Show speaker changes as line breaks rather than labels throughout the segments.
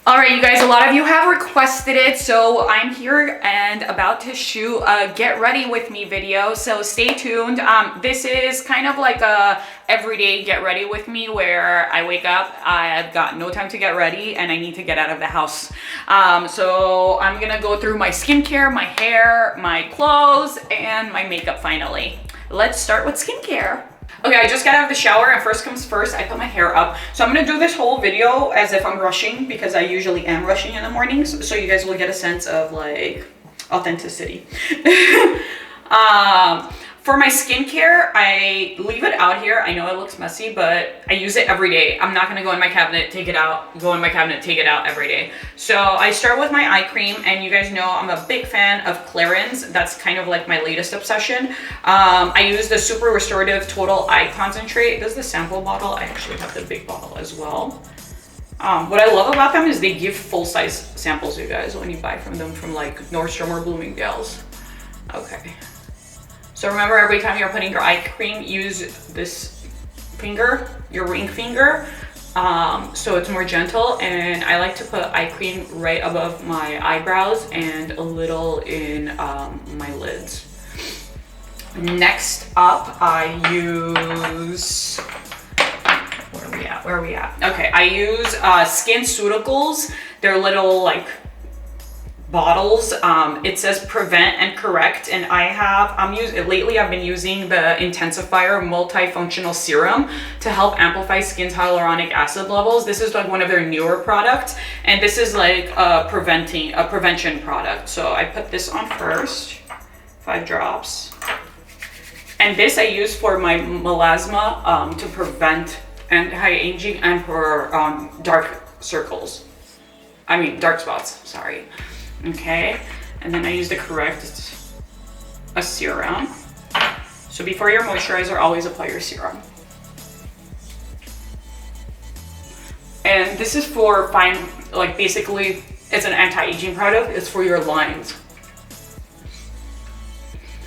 All right, you guys, a lot of you have requested it, so I'm here and about to shoot a get ready with me video, so stay tuned. This is kind of like a everyday get ready with me where I wake up, I've got no time to get ready, and I need to get out of the house. So I'm gonna go through my skincare, my hair, my clothes, and my makeup finally. Let's start with skincare. Okay, I just got out of the shower, and first comes first, I put my hair up. So I'm gonna do this whole video as if I'm rushing, because I usually am rushing in the mornings, so you guys will get a sense of like authenticity. For my skincare, I leave it out here. I know it looks messy, but I use it every day. I'm not gonna go in my cabinet, take it out, go in my cabinet, take it out every day. So I start with my eye cream, and you guys know I'm a big fan of errands. That's kind of like my latest obsession. I use the Super Restorative Total Eye Concentrate. This is the sample bottle. I actually have the big bottle as well. What I love about them is they give full-size samples, you guys, when you buy from them from like Nordstrom or Bloomingdale's. Okay. So remember, every time you're putting your eye cream, use this finger, your ring finger, so it's more gentle. And I like to put eye cream right above my eyebrows and a little in my lids. Next up, I use, where are we at? Okay, I use SkinCeuticals. They're little like bottles. It says prevent and correct, and lately I've been using the Intensifier multifunctional serum to help amplify skin's hyaluronic acid levels. This is like one of their newer products, and this is like a prevention product. So I put this on first, 5 drops, and this I use for my melasma to prevent anti-aging and for dark spots, sorry. Okay, and then I use the correct a serum. So before your moisturizer, always apply your serum. And this is for basically it's an anti-aging product. It's for your lines.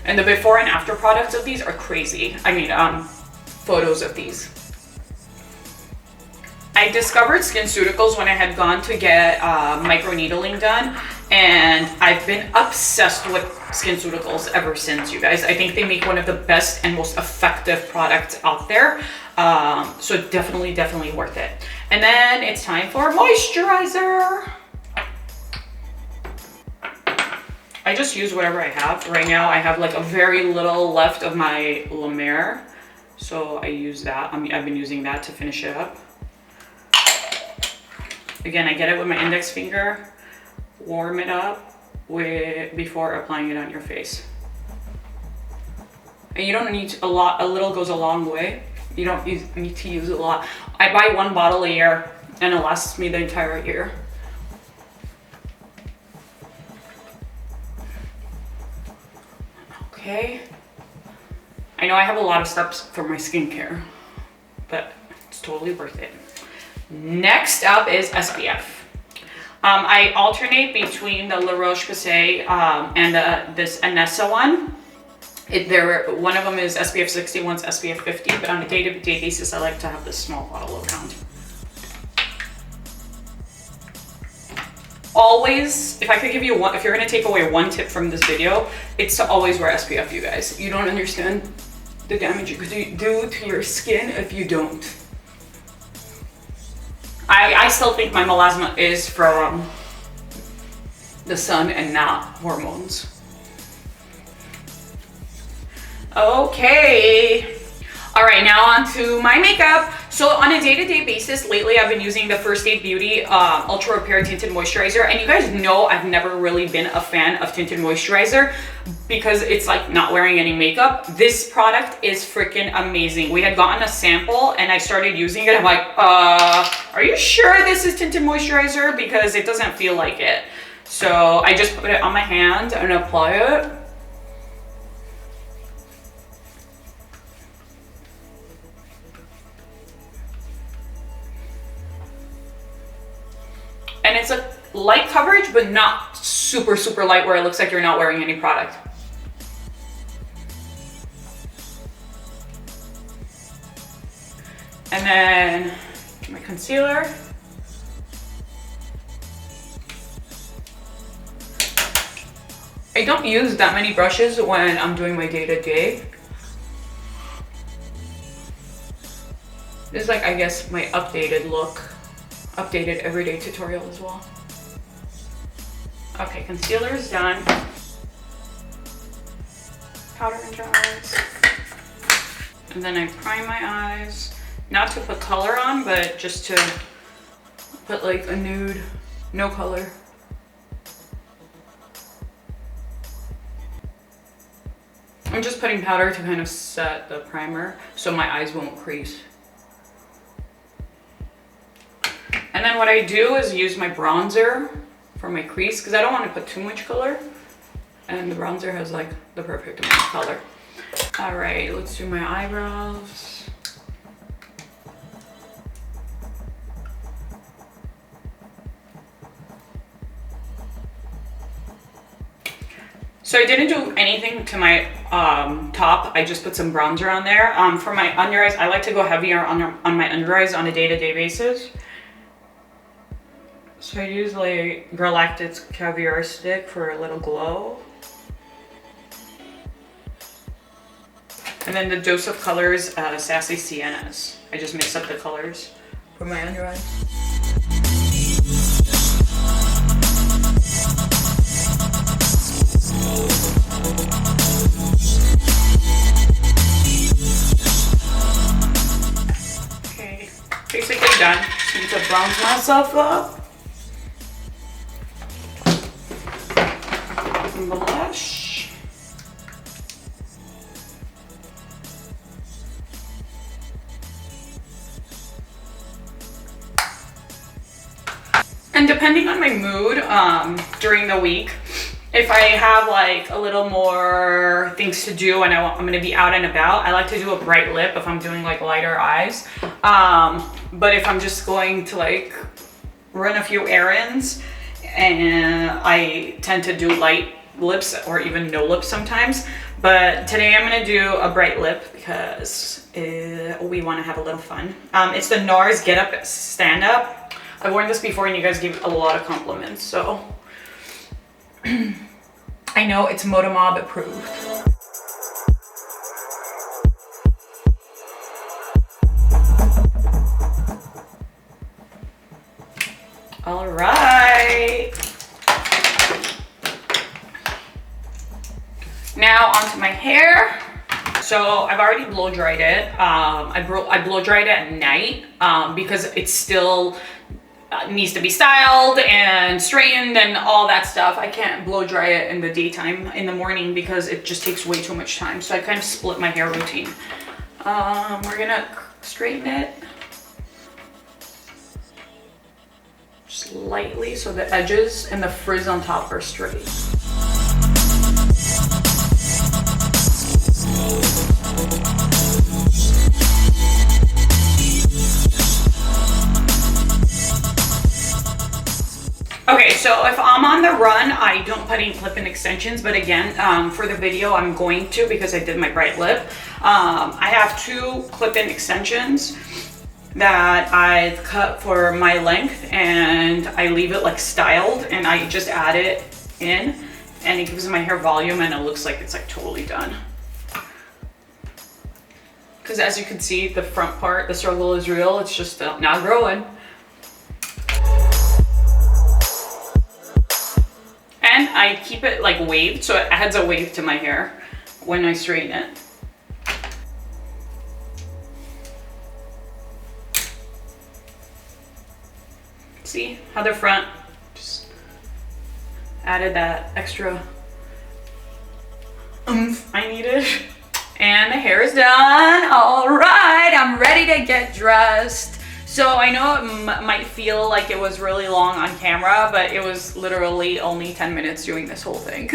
And the before and after products of these are crazy. I mean, photos of these. I discovered SkinCeuticals when I had gone to get microneedling done, and I've been obsessed with SkinCeuticals ever since, you guys. I think they make one of the best and most effective products out there. So definitely worth it. And then it's time for moisturizer. I just use whatever I have. Right now I have like a very little left of my La Mer, so I use that. I've been using that to finish it up. Again, I get it with my index finger, warm it up before applying it on your face. And you don't need a lot, a little goes a long way. You don't need to use a lot. I buy 1 bottle a year and it lasts me the entire year. Okay. I know I have a lot of steps for my skincare, but it's totally worth it. Next up is SPF. I alternate between the La Roche-Posay and this Anessa one. One of them is SPF 60, one's SPF 50, but on a day-to-day basis, I like to have this small bottle around. Always, if I could give you one, if you're gonna take away one tip from this video, it's to always wear SPF, you guys. You don't understand the damage you could do to your skin if you don't. I still think my melasma is from the sun and not hormones. Okay. All right, now on to my makeup. So on a day-to-day basis, lately I've been using the First Aid Beauty Ultra Repair Tinted Moisturizer. And you guys know I've never really been a fan of tinted moisturizer because it's like not wearing any makeup. This product is freaking amazing. We had gotten a sample and I started using it. I'm like, are you sure this is tinted moisturizer? Because it doesn't feel like it. So I just put it on my hand and apply it. And it's a light coverage, but not super light where it looks like you're not wearing any product. And then my concealer. I don't use that many brushes when I'm doing my day-to-day. This is like, I guess, my updated look. Updated everyday tutorial as well. Okay, concealer is done. Powder under eyes. And then I prime my eyes. Not to put color on, but just to put like a nude, no color. I'm just putting powder to kind of set the primer so my eyes won't crease. And then what I do is use my bronzer for my crease because I don't want to put too much color. And the bronzer has like the perfect amount of color. All right, let's do my eyebrows. So I didn't do anything to my top. I just put some bronzer on there. For my under eyes, I like to go heavier on my under eyes on a day-to-day basis. So I use like Galactic's Caviar Stick for a little glow. And then the Dose of Colors Sassy Siennas. I just mix up the colors for my under eyes. Okay, basically done. Just need to bronze myself up. Blush. And depending on my mood during the week, if I have like a little more things to do and I'm gonna be out and about, I like to do a bright lip if I'm doing like lighter eyes. But if I'm just going to like run a few errands, and I tend to do light lips or even no lips sometimes. But today I'm gonna do a bright lip because we wanna have a little fun. It's the Nora's Get Up Stand Up. I've worn this before and you guys give a lot of compliments, so I know it's ModaMob approved. All right. Now onto my hair. So I've already blow dried it. I blow dried it at night because it still needs to be styled and straightened and all that stuff. I can't blow dry it in the daytime, in the morning, because it just takes way too much time. So I kind of split my hair routine. We're gonna straighten it just lightly so the edges and the frizz on top are straight. Okay, so if I'm on the run, I don't put any clip-in extensions, but again, for the video, I'm going to because I did my bright lip. I have two clip-in extensions that I've cut for my length, and I leave it like styled, and I just add it in, and it gives my hair volume, and it looks like it's like totally done. Because as you can see, the front part, the struggle is real. It's just not growing. And I keep it like waved, so it adds a wave to my hair when I straighten it. See how the front just added that extra oomph I needed. And the hair is done. All right, I'm ready to get dressed. So I know it might feel like it was really long on camera, but it was literally only 10 minutes doing this whole thing.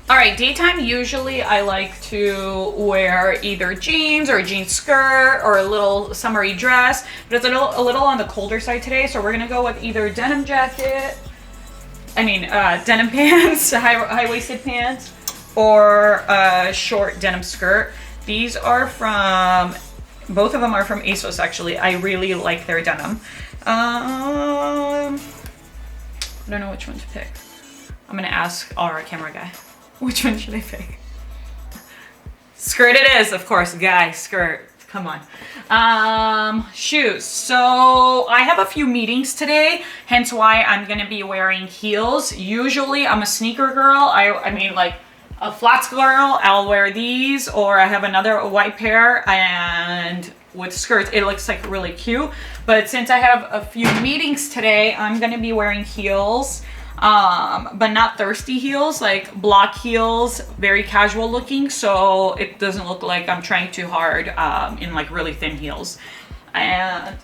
All right, daytime, usually I like to wear either jeans or a jean skirt or a little summery dress, but it's a little on the colder side today, so we're gonna go with either denim jacket, denim pants, high-waisted pants, or a short denim skirt. These are from, both of them are from ASOS actually. I really like their denim. I don't know which one to pick. I'm gonna ask our camera guy. Which one should I pick? Skirt it is, of course, guys, skirt. Come on. Shoes. So I have a few meetings today, hence why I'm gonna be wearing heels. Usually I'm a sneaker girl. I mean like a flats girl. I'll wear these, or I have another white pair, and with skirts it looks like really cute. But since I have a few meetings today, I'm gonna be wearing heels. But not thirsty heels, like block heels, very casual looking, so it doesn't look like I'm trying too hard in like really thin heels. And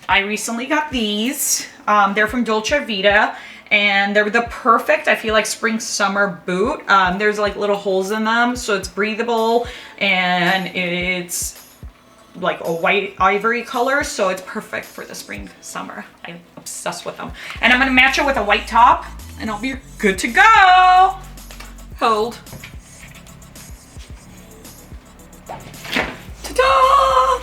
I recently got these. They're from Dolce Vita, and they're the perfect, I feel like, spring summer boot. There's like little holes in them, so it's breathable, and it's like a white ivory color, so it's perfect for the spring summer. I'm obsessed with them, and I'm gonna match it with a white top, and I'll be good to go. Hold. Ta-da!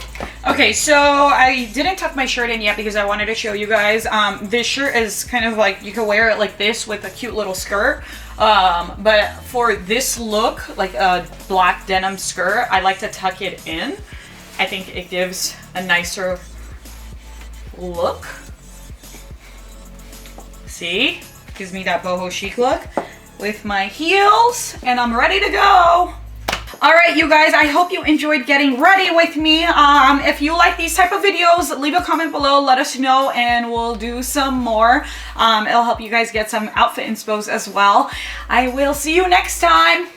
Okay, so I didn't tuck my shirt in yet because I wanted to show you guys. This shirt is kind of like, you can wear it like this with a cute little skirt. But for this look, like a black denim skirt, I like to tuck it in. I think it gives a nicer look. See? Gives me that boho chic look with my heels, and I'm ready to go. All right, you guys, I hope you enjoyed getting ready with me. If you like these type of videos, leave a comment below, let us know, and we'll do some more. It'll help you guys get some outfit inspos as well. I will see you next time.